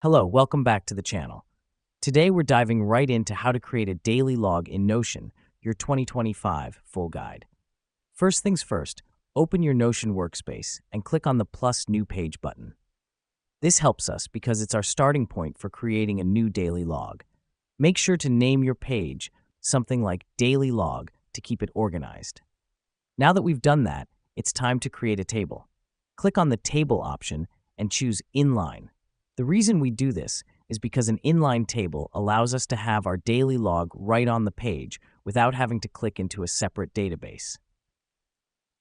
Hello, welcome back to the channel. Today we're diving right into how to create a daily log in Notion, your 2025 full guide. First things first, open your Notion workspace and click on the plus new page button. This helps us because it's our starting point for creating a new daily log. Make sure to name your page something like daily log to keep it organized. Now that we've done that, it's time to create a table. Click on the table option and choose inline. The reason we do this is because an inline table allows us to have our daily log right on the page without having to click into a separate database.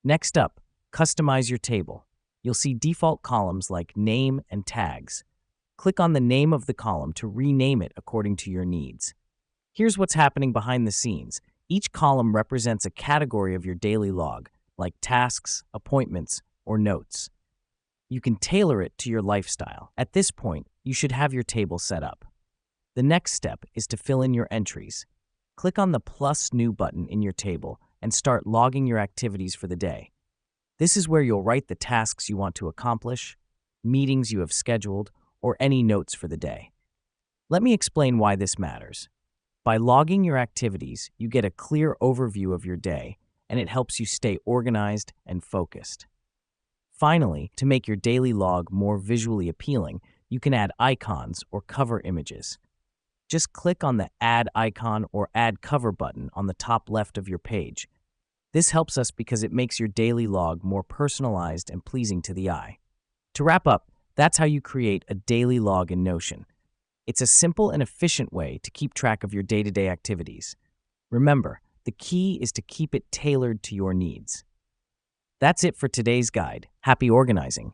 Next up, customize your table. You'll see default columns like name and tags. Click on the name of the column to rename it according to your needs. Here's what's happening behind the scenes. Each column represents a category of your daily log, like tasks, appointments, or notes. You can tailor it to your lifestyle. At this point, you should have your table set up. The next step is to fill in your entries. Click on the plus new button in your table and start logging your activities for the day. This is where you'll write the tasks you want to accomplish, meetings you have scheduled, or any notes for the day. Let me explain why this matters. By logging your activities, you get a clear overview of your day, and it helps you stay organized and focused. Finally, to make your daily log more visually appealing, you can add icons or cover images. Just click on the Add Icon or Add Cover button on the top left of your page. This helps us because it makes your daily log more personalized and pleasing to the eye. To wrap up, that's how you create a daily log in Notion. It's a simple and efficient way to keep track of your day-to-day activities. Remember, the key is to keep it tailored to your needs. That's it for today's guide. Happy organizing!